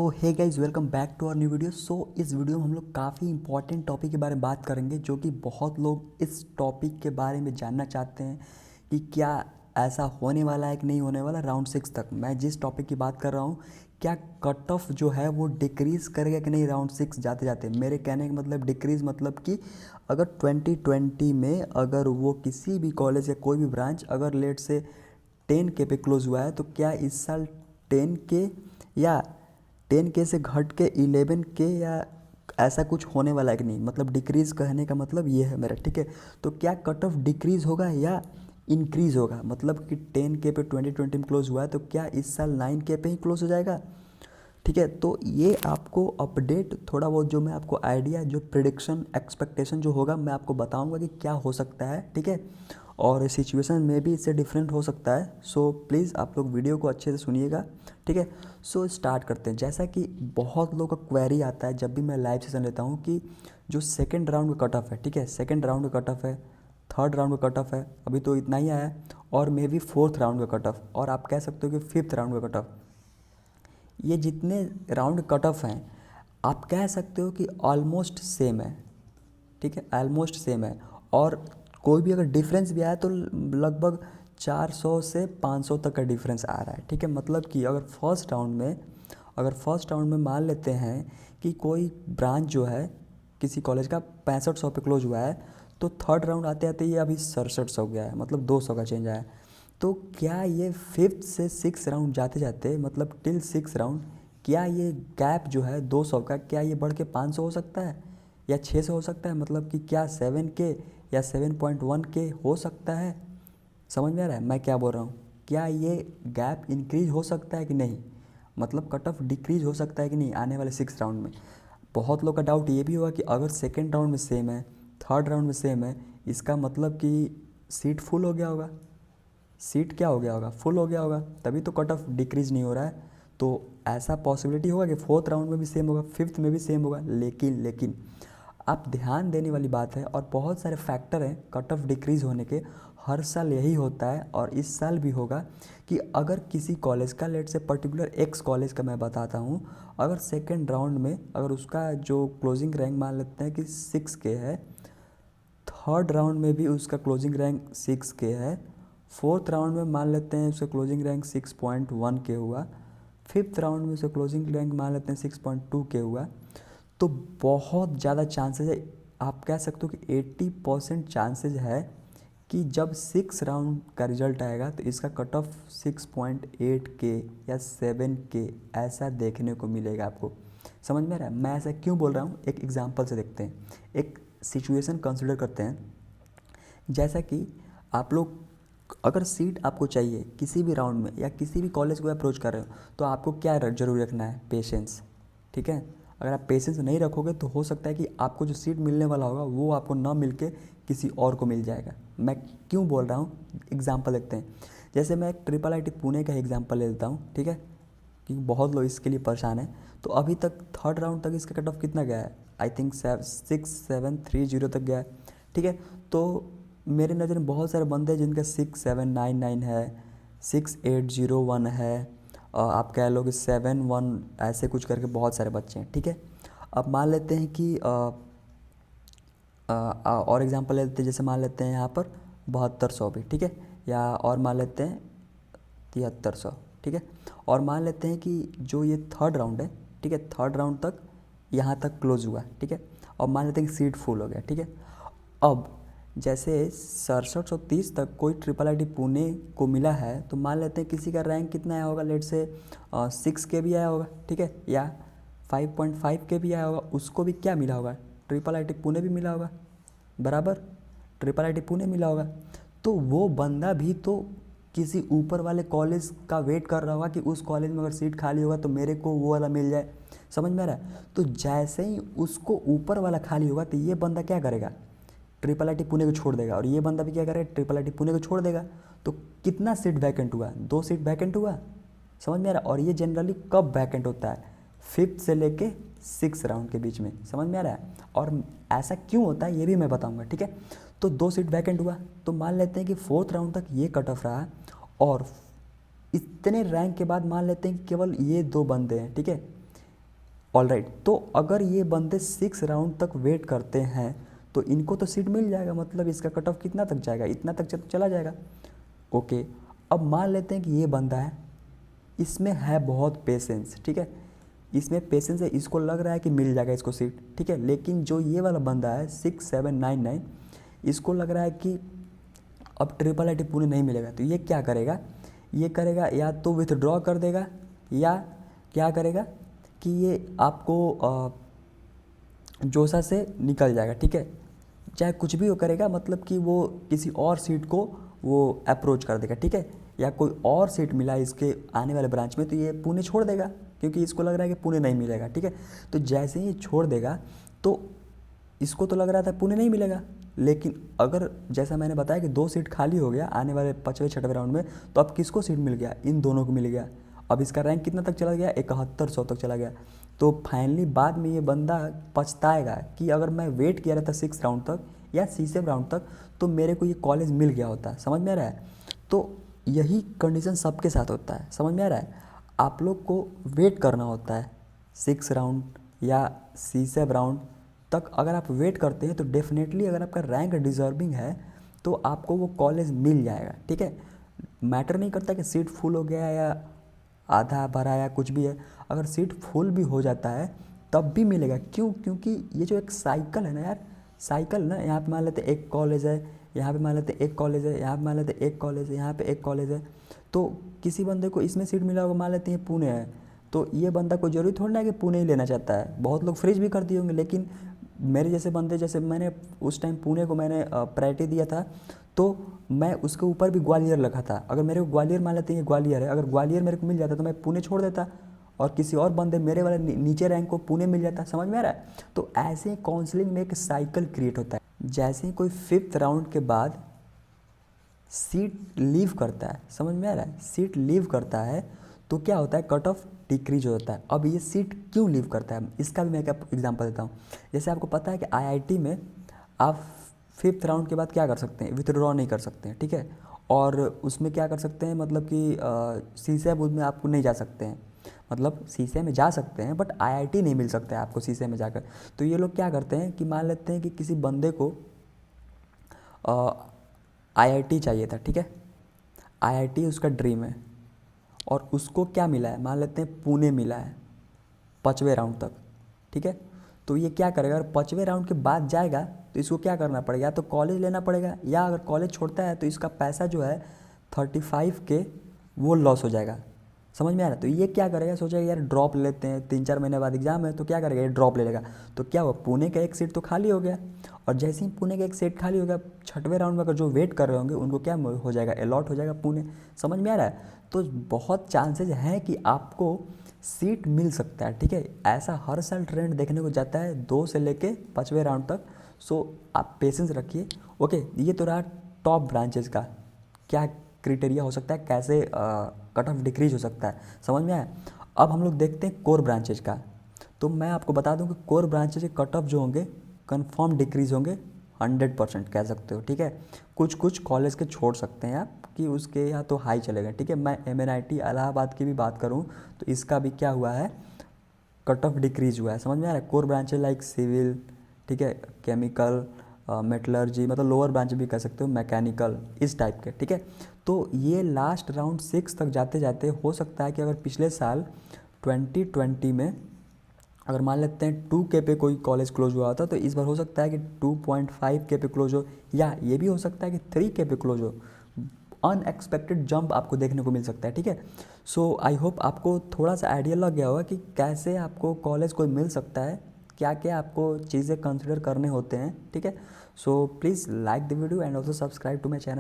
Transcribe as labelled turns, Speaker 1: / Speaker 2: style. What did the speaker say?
Speaker 1: तो hey guys welcome back to our new video. इस video में हम लोग काफ़ी इंपॉर्टेंट टॉपिक के बारे में बात करेंगे, जो कि बहुत लोग इस टॉपिक के बारे में जानना चाहते हैं कि क्या ऐसा होने वाला है कि नहीं होने वाला राउंड 6 तक। मैं जिस टॉपिक की बात कर रहा हूँ, क्या कट ऑफ जो है वो डिक्रीज़ करेगा कि नहीं राउंड 6 जाते जाते। मेरे कहने का मतलब डिक्रीज़ मतलब कि अगर 2020 में अगर वो किसी भी कॉलेज या कोई भी ब्रांच अगर लेट से 10K पे क्लोज हुआ है, तो क्या इस साल 10K या 10K से घट के 11K या ऐसा कुछ होने वाला है कि नहीं। मतलब डिक्रीज़ कहने का मतलब ये है मेरा, ठीक है। तो क्या कट ऑफ डिक्रीज़ होगा या इंक्रीज़ होगा, मतलब कि 10K पे 2020 में क्लोज हुआ है, तो क्या इस साल 9K पे ही क्लोज हो जाएगा, ठीक है। तो ये आपको अपडेट थोड़ा बहुत जो मैं आपको आइडिया जो प्रिडिक्शन एक्सपेक्टेशन जो होगा मैं आपको बताऊंगा कि क्या हो सकता है, ठीक है। और सिचुएशन में भी इससे डिफरेंट हो सकता है। सो प्लीज़ आप लोग वीडियो को अच्छे से सुनिएगा, ठीक है। सो स्टार्ट करते हैं। जैसा कि बहुत लोगों का क्वेरी आता है जब भी मैं लाइव सेशन लेता हूँ कि जो सेकेंड राउंड का कट ऑफ है, ठीक है, सेकेंड राउंड का कट ऑफ है, थर्ड राउंड का कट ऑफ है, अभी तो इतना ही आया है, और मे बी फोर्थ राउंड का कट ऑफ, और आप कह सकते हो कि फिफ्थ राउंड का कट ऑफ। ये जितने राउंड कट ऑफ हैं आप कह सकते हो कि ऑलमोस्ट सेम है, ठीक है, ऑलमोस्ट सेम है। और कोई भी अगर डिफरेंस भी आया तो लगभग 400 से 500 तक का डिफरेंस आ रहा है, ठीक है। मतलब कि अगर फर्स्ट राउंड में मान लेते हैं कि कोई ब्रांच जो है किसी कॉलेज का 6500 पे क्लोज हुआ है, तो थर्ड राउंड आते आते ये अभी 6700 हो गया है, मतलब 200 का चेंज आया है। तो क्या ये फिफ्थ से सिक्स राउंड जाते जाते, मतलब टिल सिक्स राउंड, क्या ये गैप जो है 200 का, क्या ये बढ़ के 500 हो सकता है या 600 हो सकता है। मतलब कि क्या 7K या 7.1K हो सकता है। समझ में आ रहा है मैं क्या बोल रहा हूँ। क्या ये गैप इंक्रीज हो सकता है कि नहीं, मतलब कट ऑफ डिक्रीज हो सकता है कि नहीं आने वाले सिक्स राउंड में। बहुत लोग का डाउट ये भी होगा कि अगर सेकेंड राउंड में सेम है, थर्ड राउंड में सेम है, इसका मतलब कि सीट फुल हो गया होगा। सीट क्या हो गया होगा, फुल हो गया होगा, तभी तो कट ऑफ डिक्रीज नहीं हो रहा है। तो ऐसा पॉसिबिलिटी होगा कि फोर्थ राउंड में भी सेम होगा, फिफ्थ में भी सेम होगा। लेकिन आप ध्यान देने वाली बात है, और बहुत सारे फैक्टर हैं कट ऑफ डिक्रीज होने के। हर साल यही होता है और इस साल भी होगा कि अगर किसी कॉलेज का, लेट से पर्टिकुलर एक्स कॉलेज का मैं बताता हूँ, अगर सेकेंड राउंड में अगर उसका जो क्लोजिंग रैंक मान लेते हैं कि 6K है, थर्ड राउंड में भी उसका क्लोजिंग रैंक 6K है, फोर्थ राउंड में मान लेते हैं उसका क्लोजिंग रैंक 6.1K हुआ, फिफ्थ राउंड में उसका क्लोजिंग रैंक मान लेते हैं 6.2K हुआ, तो बहुत ज़्यादा चांसेस है, आप कह सकते हो कि 80% चांसेस है कि जब सिक्स राउंड का रिजल्ट आएगा तो इसका कट ऑफ 6.8K या 7K ऐसा देखने को मिलेगा आपको। समझ में आ रहा है मैं ऐसा क्यों बोल रहा हूँ। एक एग्जांपल से देखते हैं, एक सिचुएशन कंसिडर करते हैं। जैसा कि आप लोग अगर सीट आपको चाहिए किसी भी राउंड में या किसी भी कॉलेज को अप्रोच कर रहे हो, तो आपको क्या जरूर रखना है, पेशेंस, ठीक है। अगर आप पेशेंस नहीं रखोगे तो हो सकता है कि आपको जो सीट मिलने वाला होगा वो आपको ना मिल के किसी और को मिल जाएगा। मैं क्यों बोल रहा हूँ, एग्जाम्पल देखते हैं। जैसे मैं एक IIIT पुणे का एग्जाम्पल ले लेता हूँ, ठीक है, क्योंकि बहुत लोग इसके लिए परेशान हैं। तो अभी तक थर्ड राउंड तक इसका कट ऑफ कितना गया है, आई थिंक 6730 तक गया है, ठीक है। तो मेरे नज़र में बहुत सारे बंदे हैं जिनका 6799 है, 6801 है, आप कह लो कि 71 ऐसे कुछ करके बहुत सारे बच्चे हैं, ठीक है। अब मान लेते हैं कि और एग्जांपल ले लेते हैं, जैसे मान लेते हैं यहाँ पर 7200 भी, ठीक है, या और मान लेते हैं 7300, ठीक है। और मान लेते हैं कि जो ये थर्ड राउंड है, ठीक है, थर्ड राउंड तक यहाँ तक क्लोज हुआ, ठीक है, और मान लेते हैं कि सीट फुल हो गया, ठीक है। अब जैसे 6730 तक कोई IIIT पुणे को मिला है, तो मान लेते हैं किसी का रैंक कितना आया होगा, लेट से 6K भी आया होगा, ठीक है, या 5.5K भी आया होगा, उसको भी क्या मिला होगा, IIIT पुणे भी मिला होगा, बराबर, IIIT पुणे मिला होगा। तो वो बंदा भी तो किसी ऊपर वाले कॉलेज का वेट कर रहा होगा कि उस कॉलेज में अगर सीट खाली होगा तो मेरे को वो वाला मिल जाए। समझ में आ रहा है। तो जैसे ही उसको ऊपर वाला खाली होगा तो ये बंदा क्या करेगा, IIIT पुणे को छोड़ देगा, और ये बंदा भी क्या करेगा, IIIT पुणे को छोड़ देगा। तो कितना सीट वैकेंट हुआ, 2 सीट वैकेंट हुआ। समझ में आ रहा है। और ये जनरली कब वैकेंट होता है, फिफ्थ से लेके सिक्स राउंड के बीच में। समझ में आ रहा है। और ऐसा क्यों होता है ये भी मैं बताऊंगा, ठीक है। तो 2 सीट वैकेंट हुआ, तो मान लेते हैं कि फोर्थ राउंड तक ये कट ऑफ रहा, और इतने रैंक के बाद मान लेते हैं कि केवल ये दो बंदे हैं, ठीक है, ऑलराइट, तो अगर ये बंदे 6 राउंड तक वेट करते हैं तो इनको तो सीट मिल जाएगा, मतलब इसका कट ऑफ कितना तक जाएगा, इतना तक चला जाएगा। ओके, अब मान लेते हैं कि ये बंदा है, इसमें है बहुत पेशेंस, ठीक है, इसमें पेशेंस है, इसको लग रहा है कि मिल जाएगा इसको सीट, ठीक है। लेकिन जो ये वाला बंदा है 6799, इसको लग रहा है कि अब ट्रिपल आईटी पुणे नहीं मिलेगा, तो ये क्या करेगा, ये करेगा या तो विथड्रॉ कर देगा या क्या करेगा कि ये आपको जोसा से निकल जाएगा, ठीक है। चाहे कुछ भी वो करेगा, मतलब कि वो किसी और सीट को वो अप्रोच कर देगा, ठीक है, या कोई और सीट मिला इसके आने वाले ब्रांच में तो ये पुणे छोड़ देगा, क्योंकि इसको लग रहा है कि पुणे नहीं मिलेगा, ठीक है। तो जैसे ही ये छोड़ देगा तो इसको तो लग रहा था पुणे नहीं मिलेगा, लेकिन अगर जैसा मैंने बताया कि 2 सीट खाली हो गया आने वाले 5वें 6वें राउंड में, तो अब किसको सीट मिल गया, इन दोनों को मिल गया। अब इसका रैंक कितना तक चला गया, 7100 तक चला गया। तो फाइनली बाद में ये बंदा पछताएगा कि अगर मैं वेट किया रहता 6 राउंड तक या 6वें राउंड तक तो मेरे को ये कॉलेज मिल गया होता। समझ में आ रहा है? तो यही कंडीशन सबके साथ होता है, समझ में आ रहा है? आप लोग को वेट करना होता है 6 राउंड या 6वें राउंड तक। अगर आप वेट करते हैं तो डेफिनेटली अगर आपका रैंक डिजर्विंग है तो आपको वो कॉलेज मिल जाएगा, ठीक है। मैटर नहीं करता कि सीट फुल हो गया या आधा भरा या कुछ भी है, अगर सीट फुल भी हो जाता है तब भी मिलेगा। क्यों? क्योंकि ये जो एक साइकिल है ना यार, साइकिल ना, यहाँ पे मान लेते एक कॉलेज है, यहाँ पे मान लेते एक कॉलेज है, यहाँ पे मान लेते एक कॉलेज है, यहाँ पे एक कॉलेज है, तो किसी बंदे को इसमें सीट मिला होगा, मान लेते हैं पुणे है, तो ये बंदा कोई जरूरी थोड़ा ना है कि पुणे ही लेना चाहता है, बहुत लोग फ्रिज भी कर दिए होंगे। लेकिन मेरे जैसे बंदे, जैसे मैंने उस टाइम पुणे को मैंने प्रायोरिटी दिया था, तो मैं उसके ऊपर भी ग्वालियर रखा था। अगर मेरे को ग्वालियर मान लेते हैं ग्वालियर है, अगर ग्वालियर मेरे को मिल जाता तो मैं पुणे छोड़ देता और किसी और बंदे मेरे वाले नीचे रैंक को पुणे मिल जाता। समझ में आ रहा है? तो ऐसे ही काउंसलिंग में एक साइकिल क्रिएट होता है। जैसे ही कोई 5th राउंड के बाद सीट लीव करता है, समझ में आ रहा है, सीट लीव करता है तो क्या होता है, कट ऑफ डिक्रीज होता है। अब ये सीट क्यों लीव करता है, इसका भी मैं एक एग्जांपल देता हूँ। जैसे आपको पता है कि आईआईटी में आप 5th राउंड के बाद क्या कर सकते हैं, विथड्रॉ नहीं कर सकते हैं, ठीक है। और उसमें क्या कर सकते हैं, मतलब कि सीसे में आपको नहीं जा सकते हैं, मतलब सीसे में जा सकते हैं बट आईआईटी नहीं मिल सकता है आपको सीसे में जाकर। तो ये लोग क्या करते हैं कि मान लेते हैं कि किसी बंदे को आईआईटी चाहिए था, ठीक है, आईआईटी उसका ड्रीम है और उसको क्या मिला है, मान लेते हैं पुणे मिला है 5वें राउंड तक, ठीक है। तो ये क्या करेगा, अगर 5वें राउंड के बाद जाएगा तो इसको क्या करना पड़ेगा, या तो कॉलेज लेना पड़ेगा, या अगर कॉलेज छोड़ता है तो इसका पैसा जो है 35K वो लॉस हो जाएगा। समझ में आ रहा है? तो ये क्या करेगा, सोचेगा यार ड्रॉप लेते हैं, 3-4 महीने बाद एग्जाम है, तो क्या करेगा, ये ड्रॉप ले लेगा। तो क्या हुआ, पुणे का एक सीट तो खाली हो गया, और जैसे ही पुणे का एक सीट खाली हो गया 6वें राउंड में अगर जो वेट कर रहे होंगे उनको क्या हो जाएगा, अलॉट हो जाएगा पुणे। समझ में आ रहा है? तो बहुत चांसेज हैं कि आपको सीट मिल सकता है, ठीक है। ऐसा हर साल ट्रेंड देखने को जाता है 2 से लेके 5वें राउंड तक। सो आप पेशेंस रखिए। ओके, ये तो रहा टॉप ब्रांचेस का क्या क्रिटेरिया हो सकता है, कैसे कट ऑफ डिक्रीज हो सकता है, समझ में आया। अब हम लोग देखते हैं कोर ब्रांचेज का। तो मैं आपको बता दूं कि कोर ब्रांचेज के कट ऑफ जो होंगे कंफर्म डिक्रीज होंगे 100% कह सकते हो, ठीक है। कुछ कुछ कॉलेज के छोड़ सकते हैं आप कि उसके यहाँ तो हाई चलेगा, ठीक है। मैं MNIT इलाहाबाद की भी बात करूँ तो इसका भी क्या हुआ है, कट ऑफ डिक्रीज हुआ है। समझ में आ रहा है? कोर ब्रांचेज लाइक सिविल, ठीक है, केमिकल, मेटलर्जी, मतलब लोअर ब्रांच भी कह सकते हो, मैकेनिकल, इस टाइप के, ठीक है। तो ये लास्ट राउंड 6 तक जाते जाते हो सकता है कि अगर पिछले साल 2020 में अगर मान लेते हैं 2K पे कोई कॉलेज क्लोज हुआ था, तो इस बार हो सकता है कि 2.5K पे क्लोज हो, या ये भी हो सकता है कि 3K पे क्लोज हो। अनएक्सपेक्टेड जंप आपको देखने को मिल सकता है, ठीक है। सो आई होप आपको थोड़ा सा आइडिया लग गया होगा कि कैसे आपको कॉलेज कोई मिल सकता है, क्या क्या आपको चीज़ें कंसिडर करने होते हैं, ठीक है। So please like the video and also subscribe to my channel.